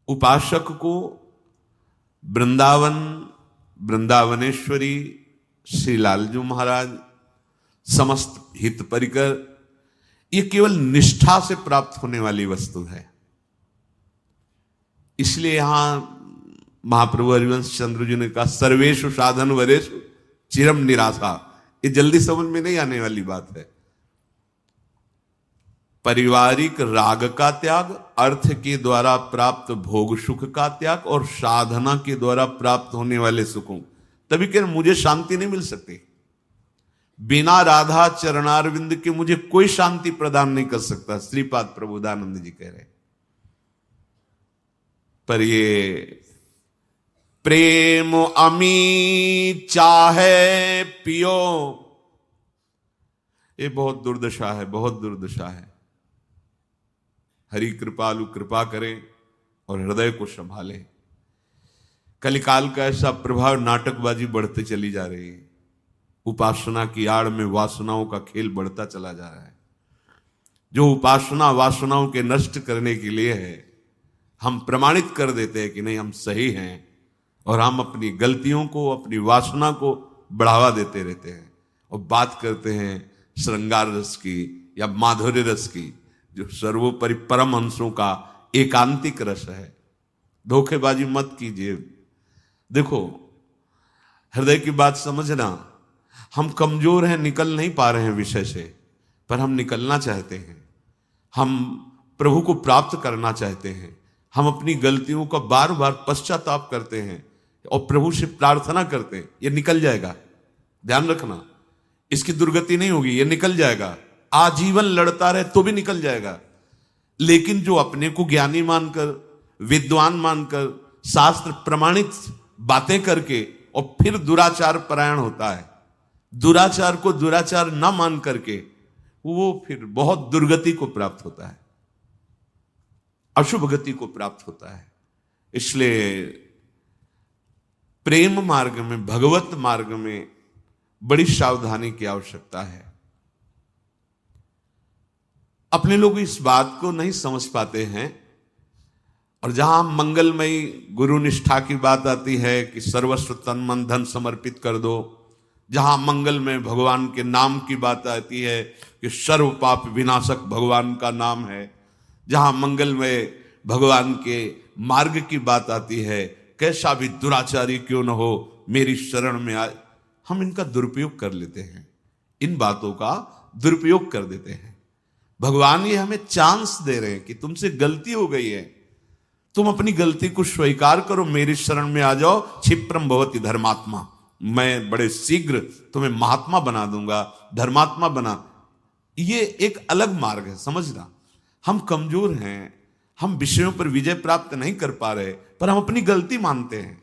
उपासक को वृंदावन, वृंदावनेश्वरी, श्री लालजू महाराज, समस्त हित परिकर, ये केवल निष्ठा से प्राप्त होने वाली वस्तु है। इसलिए यहां महाप्रभु हरिवंश चंद्र जी ने कहा सर्वेषु साधन वरेषु चिरम निराशा। ये जल्दी समझ में नहीं आने वाली बात है। पारिवारिक राग का त्याग, अर्थ के द्वारा प्राप्त भोग सुख का त्याग और साधना के द्वारा प्राप्त होने वाले सुखों, तभी कह मुझे शांति नहीं मिल सकती। बिना राधा चरणारविंद के मुझे कोई शांति प्रदान नहीं कर सकता, श्रीपाद प्रबोधानंद जी कह रहे। पर ये प्रेम अमी चाहे पियो, ये बहुत दुर्दशा है, बहुत दुर्दशा है। हरि कृपालु कृपा करें और हृदय को संभाले। कलिकाल का ऐसा प्रभाव, नाटकबाजी बढ़ते चली जा रही है। उपासना की आड़ में वासनाओं का खेल बढ़ता चला जा रहा है। जो उपासना वासनाओं के नष्ट करने के लिए है, हम प्रमाणित कर देते हैं कि नहीं हम सही हैं, और हम अपनी गलतियों को, अपनी वासना को बढ़ावा देते रहते हैं और बात करते हैं श्रृंगार रस की या माधुर्य रस की, जो सर्वोपरि परम हंसों का एकांतिक रस है। धोखेबाजी मत कीजिए। देखो, हृदय की बात समझना, हम कमजोर हैं, निकल नहीं पा रहे हैं विषय से, पर हम निकलना चाहते हैं। हम प्रभु को प्राप्त करना चाहते हैं। हम अपनी गलतियों का बार बार पश्चाताप करते हैं और प्रभु से प्रार्थना करते हैं, ये निकल जाएगा। ध्यान रखना, इसकी दुर्गति नहीं होगी, ये निकल जाएगा। आजीवन लड़ता रहे तो भी निकल जाएगा। लेकिन जो अपने को ज्ञानी मानकर, विद्वान मानकर, शास्त्र प्रमाणित बातें करके और फिर दुराचार परायण होता है, दुराचार को दुराचार ना मान करके, वो फिर बहुत दुर्गति को प्राप्त होता है, अशुभ गति को प्राप्त होता है। इसलिए प्रेम मार्ग में, भगवत मार्ग में बड़ी सावधानी की आवश्यकता है। अपने लोग इस बात को नहीं समझ पाते हैं, और जहां मंगलमयी गुरु निष्ठा की बात आती है कि सर्वस्व तन मन धन समर्पित कर दो, जहां मंगल में भगवान के नाम की बात आती है कि सर्व पाप विनाशक भगवान का नाम है, जहां मंगल में भगवान के मार्ग की बात आती है, कैसा भी दुराचारी क्यों न हो मेरी शरण में आए, हम इनका दुरुपयोग कर लेते हैं, इन बातों का दुरुपयोग कर देते हैं। भगवान ये हमें चांस दे रहे हैं कि तुमसे गलती हो गई है, तुम अपनी गलती को स्वीकार करो, मेरी शरण में आ जाओ। क्षिप्रम भवति धर्मात्मा, मैं बड़े शीघ्र तुम्हें महात्मा बना दूंगा, धर्मात्मा बना। ये एक अलग मार्ग है, समझना। हम कमजोर हैं, हम विषयों पर विजय प्राप्त नहीं कर पा रहे, पर हम अपनी गलती मानते हैं,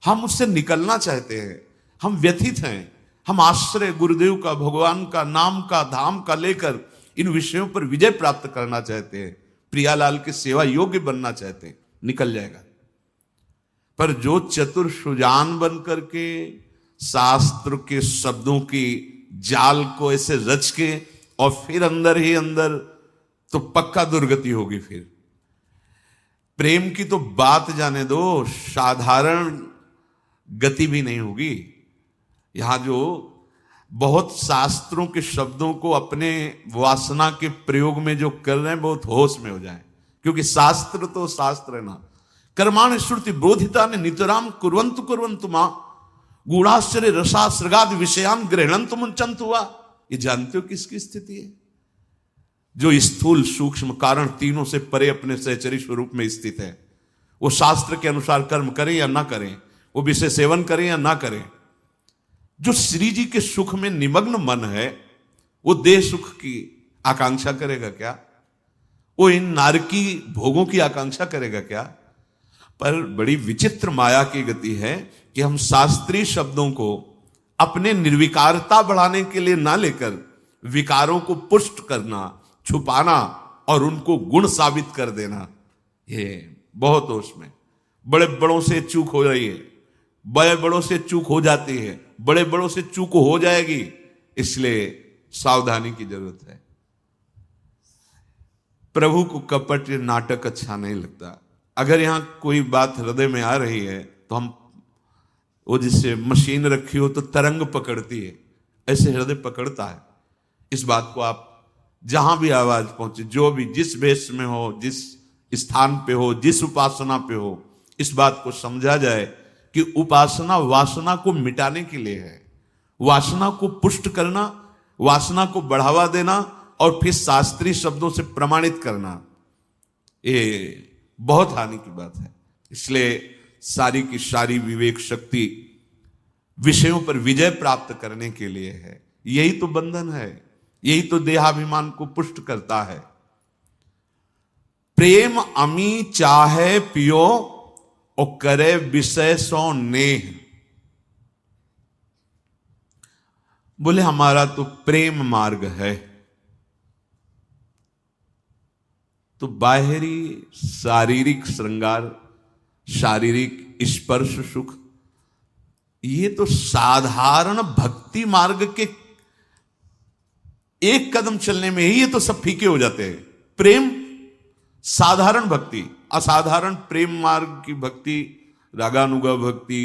हम उससे निकलना चाहते हैं, हम व्यथित हैं, हम आश्रय गुरुदेव का, भगवान का, नाम का, धाम का लेकर इन विषयों पर विजय प्राप्त करना चाहते हैं, प्रियालाल की सेवा योग्य बनना चाहते हैं, निकल जाएगा। पर जो चतुर सुजान बन करके शास्त्र के शब्दों की जाल को ऐसे रच के और फिर अंदर ही अंदर, तो पक्का दुर्गति होगी। फिर प्रेम की तो बात जाने दो, साधारण गति भी नहीं होगी। यहां जो बहुत शास्त्रों के शब्दों को अपने वासना के प्रयोग में जो कर रहे हैं, बहुत होश में हो जाएं, क्योंकि शास्त्र तो शास्त्र है ना। कर्माणि श्रुति बोधिता ने नितराम कुर्वन्तु कुर्वन्तु मां गूढ़ाश्चर्य रसासृगादि विषयान गृह्णन्तु मुंचन्तु हुआ। ये जानते हो किसकी स्थिति है? जो स्थूल सूक्ष्म कारण तीनों से परे अपने सहचरी स्वरूप में स्थित है। वो शास्त्र के अनुसार कर्म करें या ना करें, वो विषय सेवन करें या ना करें, जो श्री जी के सुख में निमग्न मन है, वो देह सुख की आकांक्षा करेगा क्या? वो इन नारकी भोगों की आकांक्षा करेगा क्या? पर बड़ी विचित्र माया की गति है कि हम शास्त्रीय शब्दों को अपने निर्विकारता बढ़ाने के लिए ना लेकर विकारों को पुष्ट करना, छुपाना और उनको गुण साबित कर देना, ये बहुत होश में। बड़े बड़ों से चूक हो रही है, बड़े बड़ों से चूक हो जाती है, बड़े बड़ों से चूक हो जाएगी, इसलिए सावधानी की जरूरत है। प्रभु को कपट नाटक अच्छा नहीं लगता। अगर यहां कोई बात हृदय में आ रही है तो हम वो जिससे मशीन रखी हो तो तरंग पकड़ती है, ऐसे हृदय पकड़ता है। इस बात को आप जहां भी आवाज पहुंचे, जो भी जिस वेश में हो, जिस स्थान पे हो, जिस उपासना पे हो, इस बात को समझा जाए कि उपासना वासना को मिटाने के लिए है, वासना को पुष्ट करना, वासना को बढ़ावा देना और फिर शास्त्रीय शब्दों से प्रमाणित करना, ये बहुत हानि की बात है। इसलिए सारी की सारी विवेक शक्ति विषयों पर विजय प्राप्त करने के लिए है। यही तो बंधन है, यही तो देहाभिमान को पुष्ट करता है। प्रेम अमी चाहे पियो और करे विषय सो नेह। बोले हमारा तो प्रेम मार्ग है, तो बाहरी शारीरिक श्रृंगार, शारीरिक स्पर्श सुख, ये तो साधारण भक्ति मार्ग के एक कदम चलने में ही ये तो सब फीके हो जाते हैं। प्रेम साधारण भक्ति, असाधारण प्रेम मार्ग की भक्ति, रागानुगा भक्ति,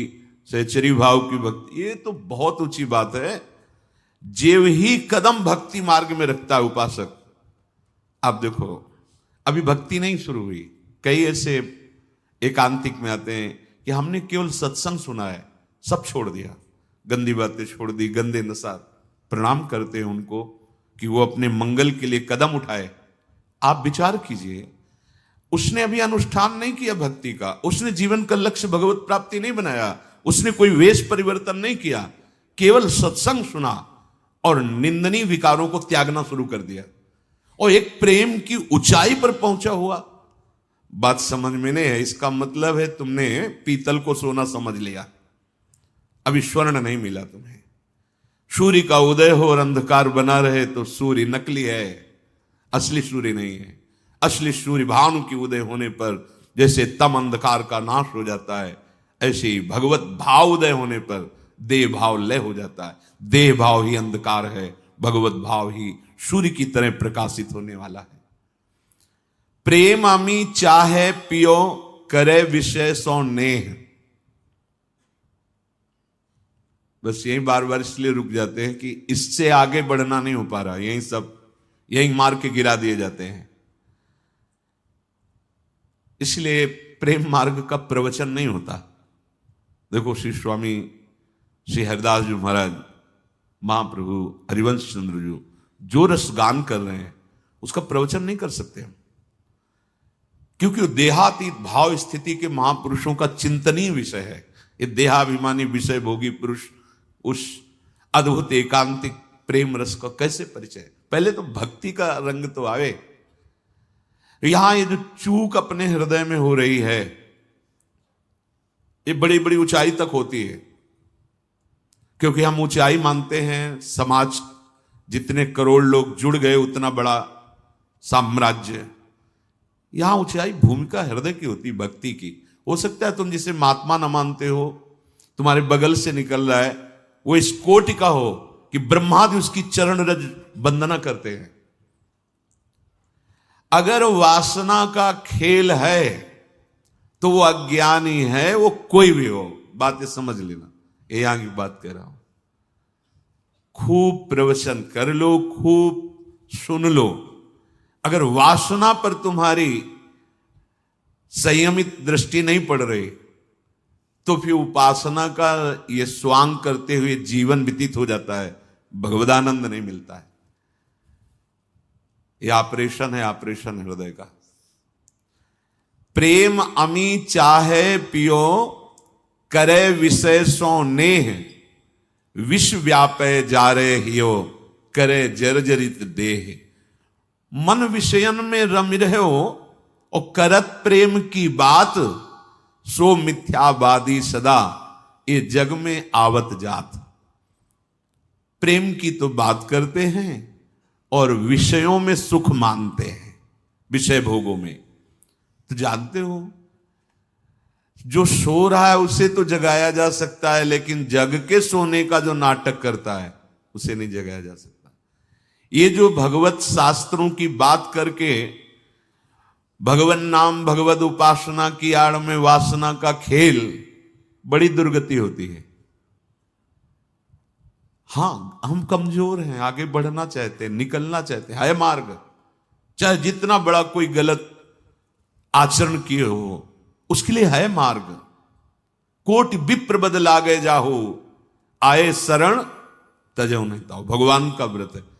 सहचरी भाव की भक्ति, ये तो बहुत ऊंची बात है। जेव ही कदम भक्ति मार्ग में रखता है उपासक। आप देखो अभी भक्ति नहीं शुरू हुई, कई ऐसे एकांतिक में आते हैं कि हमने केवल सत्संग सुना है, सब छोड़ दिया, गंदी बातें छोड़ दी, गंदे नशा। प्रणाम करते हैं उनको कि वो अपने मंगल के लिए कदम उठाए। आप विचार कीजिए, उसने अभी अनुष्ठान नहीं किया भक्ति का, उसने जीवन का लक्ष्य भगवत प्राप्ति नहीं बनाया, उसने कोई वेश परिवर्तन नहीं किया, केवल सत्संग सुना और निंदनीय विकारों को त्यागना शुरू कर दिया और एक प्रेम की ऊंचाई पर पहुंचा हुआ। बात समझ में नहीं है, इसका मतलब है तुमने पीतल को सोना समझ लिया, अभी स्वर्ण नहीं मिला तुम्हें। सूर्य का उदय हो और अंधकार बना रहे तो सूर्य नकली है, असली सूर्य नहीं है। असली सूर्य भानु की उदय होने पर जैसे तम अंधकार का नाश हो जाता है, ऐसे ही भगवत भाव उदय होने पर देह भाव लय हो जाता है। देह भाव ही अंधकार है, भगवत भाव ही सूर्य की तरह प्रकाशित होने वाला है। प्रेम अमी चाहे पियो करे विषय सो नेह। बस यही बार बार इसलिए रुक जाते हैं कि इससे आगे बढ़ना नहीं हो पा रहा, यही सब यही मार के गिरा दिए जाते हैं। इसलिए प्रेम मार्ग का प्रवचन नहीं होता। देखो श्री स्वामी श्री हरिदास जी महाराज, महाप्रभु हरिवंश चंद्र जी जो रस गान कर रहे हैं उसका प्रवचन नहीं कर सकते हम, क्योंकि देहातीत भाव स्थिति के महापुरुषों का चिंतनीय विषय है। ये देहाभिमानी विषय भोगी पुरुष उस अद्भुत एकांतिक प्रेम रस का कैसे परिचय? पहले तो भक्ति का रंग तो आवे। यहां ये जो चूक अपने हृदय में हो रही है, ये बड़ी बड़ी ऊंचाई तक होती है, क्योंकि हम ऊंचाई मानते हैं समाज, जितने करोड़ लोग जुड़ गए उतना बड़ा साम्राज्य। यहां ऊंचाई भूमिका हृदय की होती, भक्ति की। हो सकता है तुम जिसे महात्मा न मानते हो, तुम्हारे बगल से निकल रहा है, वो इस कोटि का हो कि ब्रह्मादि उसकी चरण रज वंदना करते हैं। अगर वासना का खेल है तो वो अज्ञानी है, वो कोई भी हो। बातें समझ लेना, ये यहां की बात कह रहा हूं। खूब प्रवचन कर लो, खूब सुन लो, अगर वासना पर तुम्हारी संयमित दृष्टि नहीं पड़ रही तो फिर उपासना का ये स्वांग करते हुए जीवन व्यतीत हो जाता है, भगवदानंद नहीं मिलता है। ये ऑपरेशन है, ऑपरेशन हृदय का। प्रेम अमी चाहे पियो करे विषय सो नेह। विश्व व्यापे जारे हियो करे जर्जरित देह। मन विषयन में रम रहो और करत प्रेम की बात, सो मिथ्यावादी सदा ये जग में आवत जात। प्रेम की तो बात करते हैं और विषयों में सुख मानते हैं, विषय भोगों में। तो जानते हो जो सो रहा है उसे तो जगाया जा सकता है, लेकिन जग के सोने का जो नाटक करता है उसे नहीं जगाया जा सकता। ये जो भगवत शास्त्रों की बात करके भगवन नाम भगवद उपासना की आड़ में वासना का खेल, बड़ी दुर्गति होती है। हाँ, हम कमजोर हैं, आगे बढ़ना चाहते हैं, निकलना चाहते हैं, है मार्ग। चाहे जितना बड़ा कोई गलत आचरण किए हो, उसके लिए है मार्ग। कोटि विप्र बदला गए जाहो, आए शरण तजो नहीं ताओ। भगवान का व्रत है।